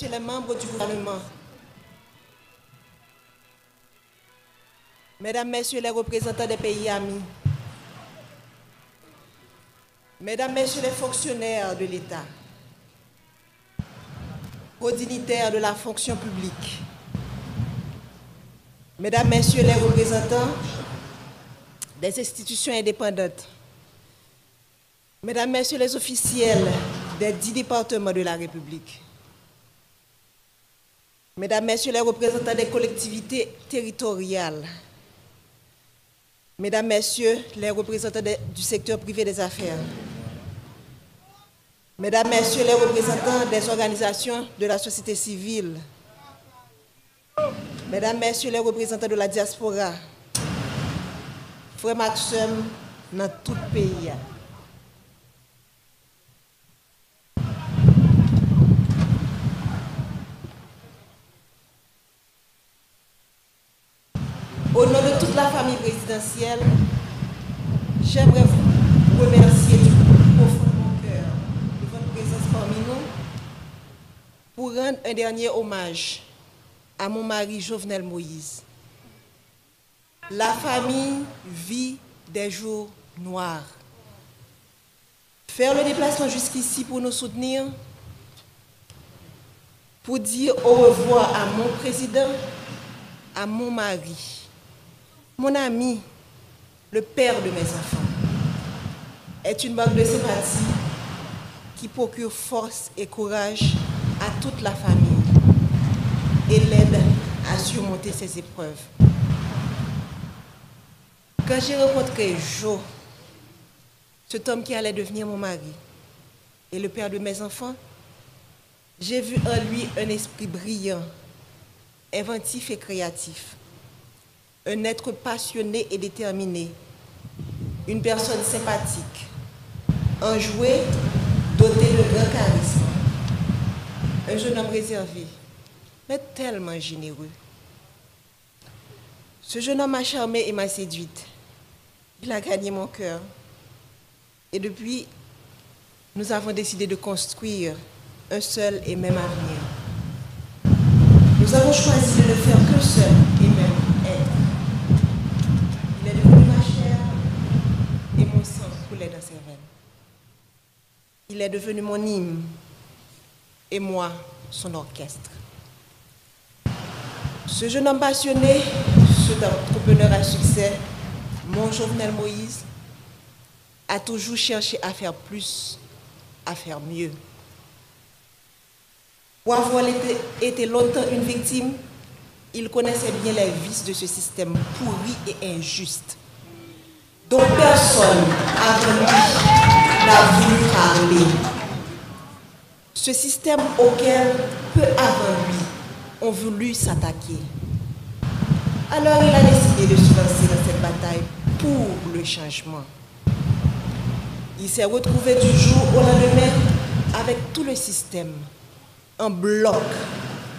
Messieurs les membres du gouvernement, Mesdames, Messieurs les représentants des pays amis, Mesdames, Messieurs les fonctionnaires de l'État, aux dignitaires de la fonction publique, Mesdames, Messieurs les représentants des institutions indépendantes, Mesdames, Messieurs les officiels des 10 départements de la République, Mesdames, Messieurs les représentants des collectivités territoriales, Mesdames, Messieurs les représentants du secteur privé des affaires, Mesdames, Messieurs les représentants des organisations de la société civile, Mesdames, Messieurs les représentants de la diaspora, frères Maxime dans tout le pays. Au nom de toute la famille présidentielle, j'aimerais vous remercier du profond de mon cœur de votre présence parmi nous pour rendre un dernier hommage à mon mari Jovenel Moïse. La famille vit des jours noirs. Faire le déplacement jusqu'ici pour nous soutenir, pour dire au revoir à mon président, à mon mari, mon ami, le père de mes enfants, est une marque de sympathie qui procure force et courage à toute la famille et l'aide à surmonter ces épreuves. Quand j'ai rencontré Jo, cet homme qui allait devenir mon mari et le père de mes enfants, j'ai vu en lui un esprit brillant, inventif et créatif. Un être passionné et déterminé, une personne sympathique, enjoué, doté de grand charisme, un jeune homme réservé, mais tellement généreux. Ce jeune homme m'a charmée et m'a séduite. Il a gagné mon cœur. Et depuis, nous avons décidé de construire un seul et même avenir. Nous avons choisi de ne faire qu'un seul et même être. Il est devenu ma chair et mon sang coulait dans ses veines. Il est devenu mon hymne et moi son orchestre. Ce jeune homme passionné, cet entrepreneur à succès, mon Jovenel Moïse, a toujours cherché à faire plus, à faire mieux. Pour avoir été longtemps une victime, il connaissait bien les vices de ce système pourri et injuste, dont personne avant lui n'a voulu parler. Ce système auquel peu avant lui ont voulu s'attaquer. Alors il a décidé de se lancer dans cette bataille pour le changement. Il s'est retrouvé du jour au lendemain avec tout le système en bloc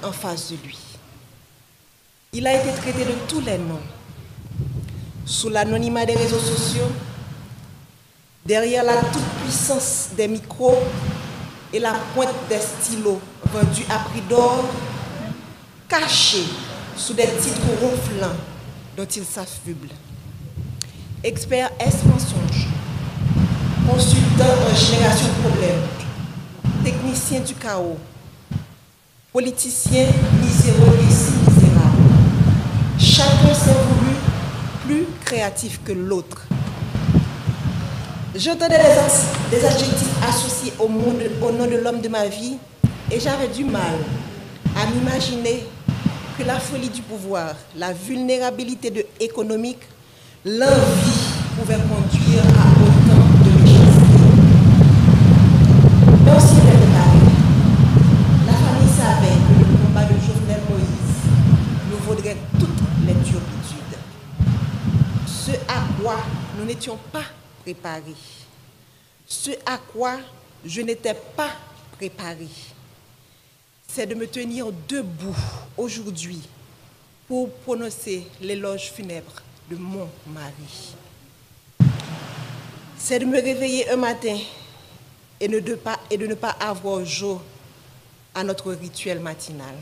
en face de lui. Il a été traité de tous les noms, sous l'anonymat des réseaux sociaux, derrière la toute-puissance des micros et la pointe des stylos vendus à prix d'or, caché sous des titres ronflants dont il s'affuble. Expert S-mensonge, consultant en génération de problèmes, technicien du chaos, politicien misérable et si misérable. Chacun s'est voulu plus créatif que l'autre. J'entendais des adjectifs associés au nom de l'homme de ma vie et j'avais du mal à m'imaginer que la folie du pouvoir, la vulnérabilité économique, l'envie pouvaient conduire à autant de méchanceté. Mais aussi préparé, la famille savait que le combat de Jovenel Moïse nous vaudrait toutes les turpitudes. Ce à quoi nous n'étions pas préparés. Ce à quoi je n'étais pas préparée. C'est de me tenir debout aujourd'hui pour prononcer l'éloge funèbre de mon mari. C'est de me réveiller un matin et de ne pas avoir Jo à notre rituel matinal?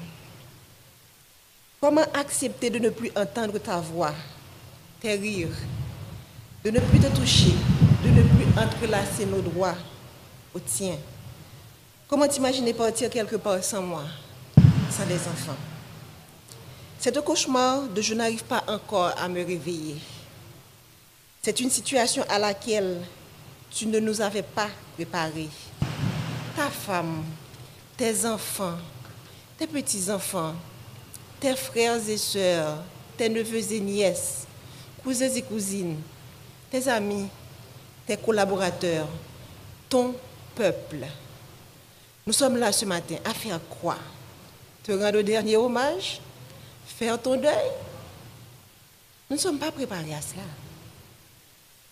Comment accepter de ne plus entendre ta voix, tes rires, de ne plus te toucher, de ne plus entrelacer nos doigts aux tiens? Comment t'imaginer partir quelque part sans moi, sans des enfants? C'est un cauchemar de je n'arrive pas encore à me réveiller. C'est une situation à laquelle tu ne nous avais pas préparés. Ta femme, tes enfants, tes petits-enfants, tes frères et sœurs, tes neveux et nièces, cousins et cousines, tes amis, tes collaborateurs, ton peuple. Nous sommes là ce matin à faire quoi? Te rendre le dernier hommage? Faire ton deuil? Nous ne sommes pas préparés à cela.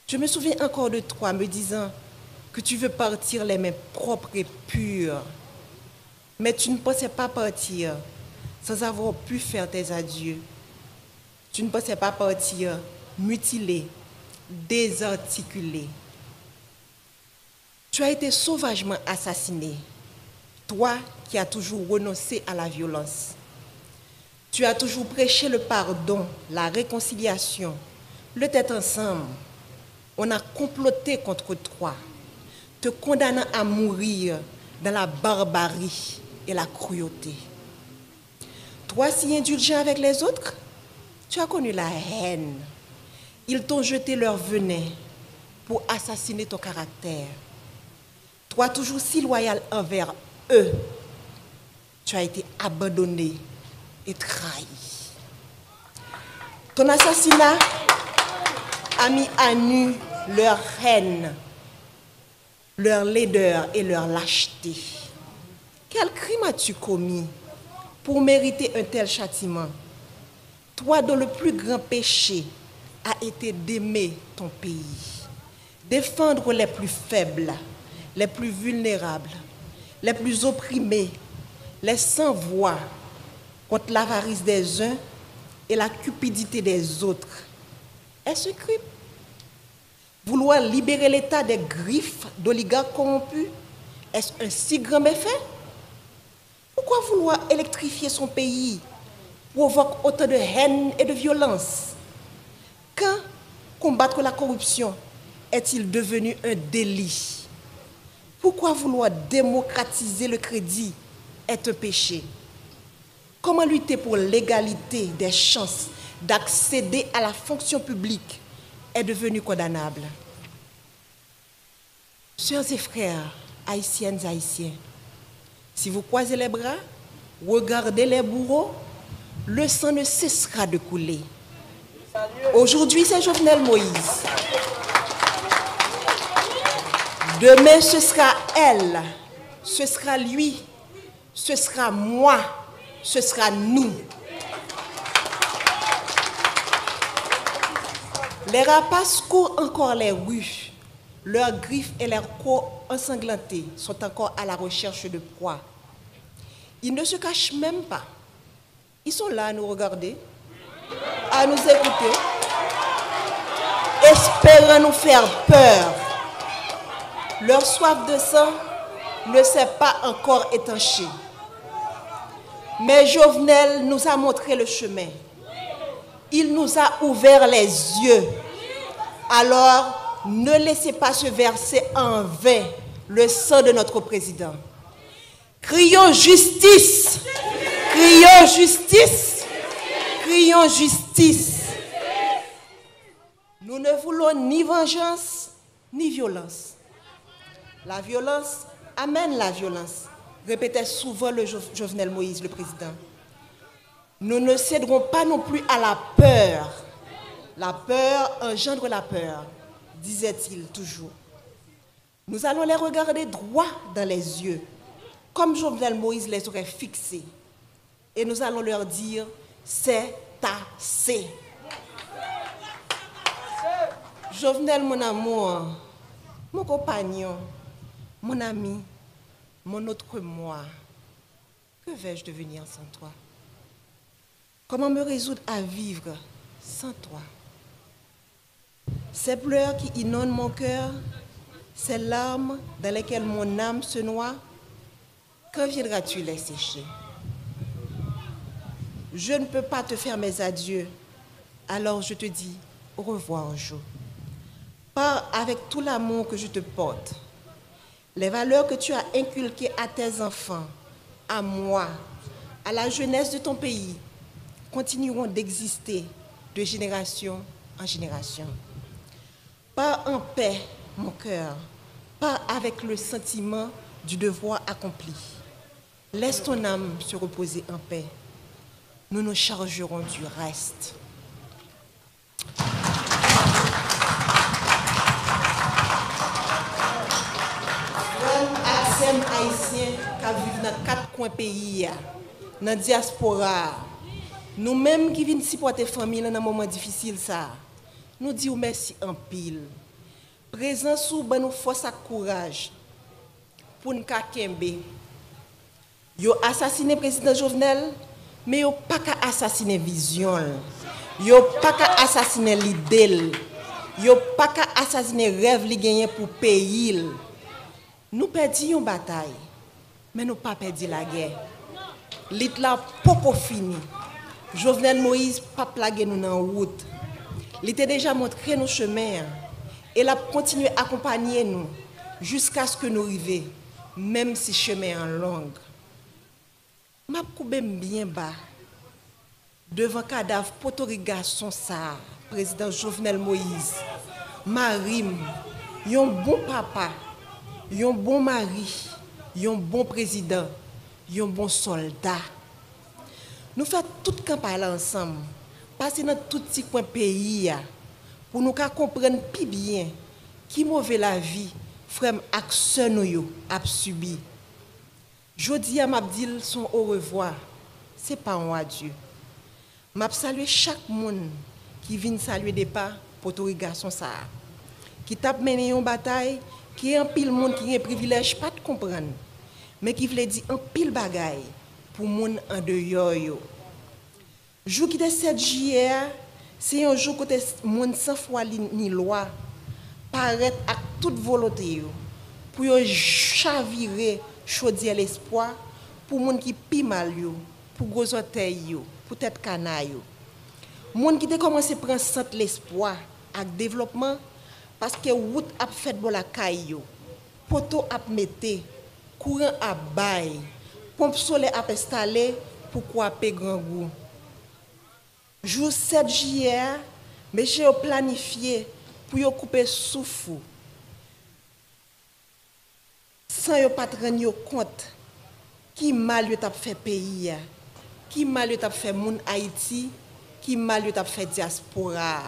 Je me souviens encore de toi me disant que tu veux partir les mains propres et pures. Mais tu ne pensais pas partir sans avoir pu faire tes adieux. Tu ne pensais pas partir mutilé, désarticulé. Tu as été sauvagement assassiné, toi qui as toujours renoncé à la violence. Tu as toujours prêché le pardon, la réconciliation, le tête ensemble. On a comploté contre toi, te condamnant à mourir dans la barbarie et la cruauté. Toi, si indulgent avec les autres, tu as connu la haine. Ils t'ont jeté leur venin pour assassiner ton caractère. Toi, toujours si loyal envers eux, tu as été abandonné et trahi. Ton assassinat a mis à nu leur haine, leur laideur et leur lâcheté. Quel crime as-tu commis pour mériter un tel châtiment? Toi dont le plus grand péché a été d'aimer ton pays, défendre les plus faibles, les plus vulnérables, les plus opprimés, les sans voix contre l'avarice des uns et la cupidité des autres. Est-ce un crime? Vouloir libérer l'État des griffes d'oligarques corrompus, est-ce un si grand méfait? Pourquoi vouloir électrifier son pays provoque autant de haine et de violence? Quand combattre la corruption est-il devenu un délit? Pourquoi vouloir démocratiser le crédit est un péché? Comment lutter pour l'égalité des chances d'accéder à la fonction publique est devenu condamnable? Sœurs et frères, haïtiennes et haïtiens, si vous croisez les bras, regardez les bourreaux, le sang ne cessera de couler. Aujourd'hui, c'est Jovenel Moïse. Demain, ce sera elle, ce sera lui, ce sera moi, ce sera nous. Les rapaces courent encore les rues. Leurs griffes et leurs crocs ensanglantés sont encore à la recherche de proie. Ils ne se cachent même pas. Ils sont là à nous regarder, à nous écouter, espérant nous faire peur. Leur soif de sang ne s'est pas encore étanchée. Mais Jovenel nous a montré le chemin. Il nous a ouvert les yeux. Alors, ne laissez pas se verser en vain le sang de notre président. Crions justice! Crions justice! Crions justice! Nous ne voulons ni vengeance, ni violence. La violence amène la violence, répétait souvent le Jovenel Moïse, le président. Nous ne céderons pas non plus à la peur. La peur engendre la peur, disait-il toujours. Nous allons les regarder droit dans les yeux, comme Jovenel Moïse les aurait fixés. Et nous allons leur dire, c'est assez. Jovenel, mon amour, mon compagnon, mon ami, mon autre moi, que vais-je devenir sans toi? Comment me résoudre à vivre sans toi? Ces pleurs qui inondent mon cœur, ces larmes dans lesquelles mon âme se noie, quand viendras-tu les sécher? Je ne peux pas te faire mes adieux, alors je te dis au revoir, Jo. Pars avec tout l'amour que je te porte. Les valeurs que tu as inculquées à tes enfants, à moi, à la jeunesse de ton pays, continueront d'exister de génération en génération. Pars en paix, mon cœur, pars avec le sentiment du devoir accompli. Laisse ton âme se reposer en paix. Nous nous chargerons du reste. Aksem haïtien qui vivent dans 4 coins pays, dans la diaspora, nous-mêmes qui venons supporter la famille dans un moment difficile, nous disons merci en pile. Présence sous nous force et courage pour nous kembe. Yo assassiné le président Jovenel, mais yo pas qu'à assassiner vision. Yo pas qu'à assassiner l'idée. Yo pas qu'à assassiner rêve li gagné pour pays. Nous perdons une bataille, mais nous pas perdu la guerre. L'Itla pas fini. Jovenel Moïse pas plagué nous dans la route. Il était déjà montré nos chemins et il a continué à accompagner nous jusqu'à ce que nous arrivions, même si le chemin est long. Je suis bien bas devant le cadavre potorigasson ça, président Jovenel Moïse, Marim, un bon papa, un bon mari, un bon président, un bon soldat. Nous faisons toute campagne ensemble, passer dans tout petit coin pays pour nous comprendre plus bien qui mauvais la vie, frère action nous a subi. Jodi a m'abdil son au revoir, c'est pas un adieu. M'a saluer chaque monde qui vient saluer des pas pour tout garçon ça. Qui tape mené une bataille, qui est un pile monde qui a un privilège pas de comprendre, mais qui veut dire un pile bagaille pour monde en dehors yo. Jour qui est 7 juillet, c'est un jour que monde sans foi ni loi paraît à toute volonté yo pour yo chavirer chaudier l'espoir pour monde qui pi mal yo, pour gros orteil yo, pour tête canaille yo. Monde qui a commencé à prendre centre l'espoir avec développement parce que route a fait bon la caille yo, poteau a metté, courant a bail, pompe solaire a installé pour couper grand goût. Jour 7 juillet, monsieur a planifié pour yo couper souffle. Sans yo pas rendre compte qui mal yo t'a fait pays, qui mal yo t'a fait moun Haïti, qui mal yo t'a fait diaspora.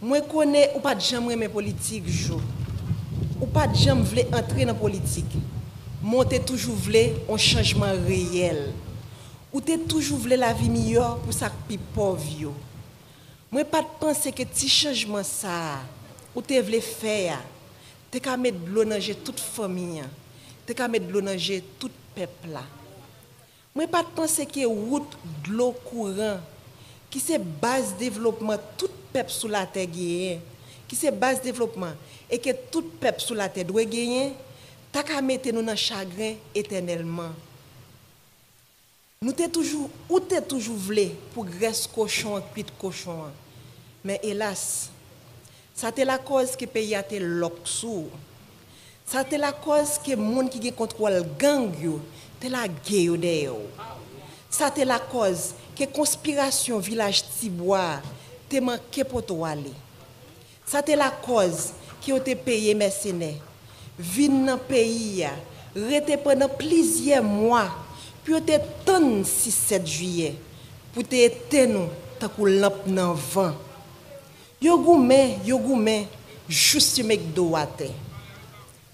Moi connais ou pas jamais aimer politique jo. Ou pas jamais vle entrer dans politique. Monter toujours vle un changement réel. Ou t'es toujours vle la vie meilleure pour ça pi pauvre yo. Moi pas penser que petit changement ça ou t'es vle faire. T'es qu'à mettre de l'eau dans toute famille, t'es qu'à mettre de l'eau dans tout peuple là. Moi pas penser que route de l'eau courant qui c'est base développement tout peuple sous la terre gagne, qui c'est base développement et que tout peuple sous la terre doit gagner, t'as qu'à mettre nous dans chagrin éternellement. Nous t'es toujours ou t'es toujours voulu pour graisse cochon cuite cochon. Mais hélas, ça c'est la cause que pays a été loxou. Ça c'est la cause que monde qui contrôle gang yo, c'est la guerre de. Ça c'est la cause que conspiration village Tibois te manqué pour toi aller. Ça c'est la cause qui ont été payé mercenaires. Vinn dans pays rete pendant plusieurs mois puis te ton 6-7 juillet pour te éteindre nous tant que lampe dans vent. Yo goumen juste mek do wate.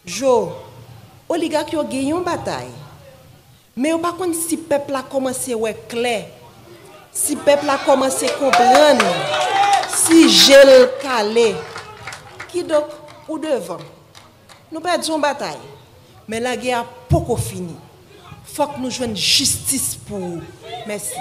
Jo oligarque yo gagné une bataille. Mais on pas connait si peuple a commencé ouais clair. Si peuple a commencé comprendre si gel calé qui donc ou devant. Nous perdons une bataille. Mais la guerre a pas fini. Faut que nous joignons justice pour. Merci.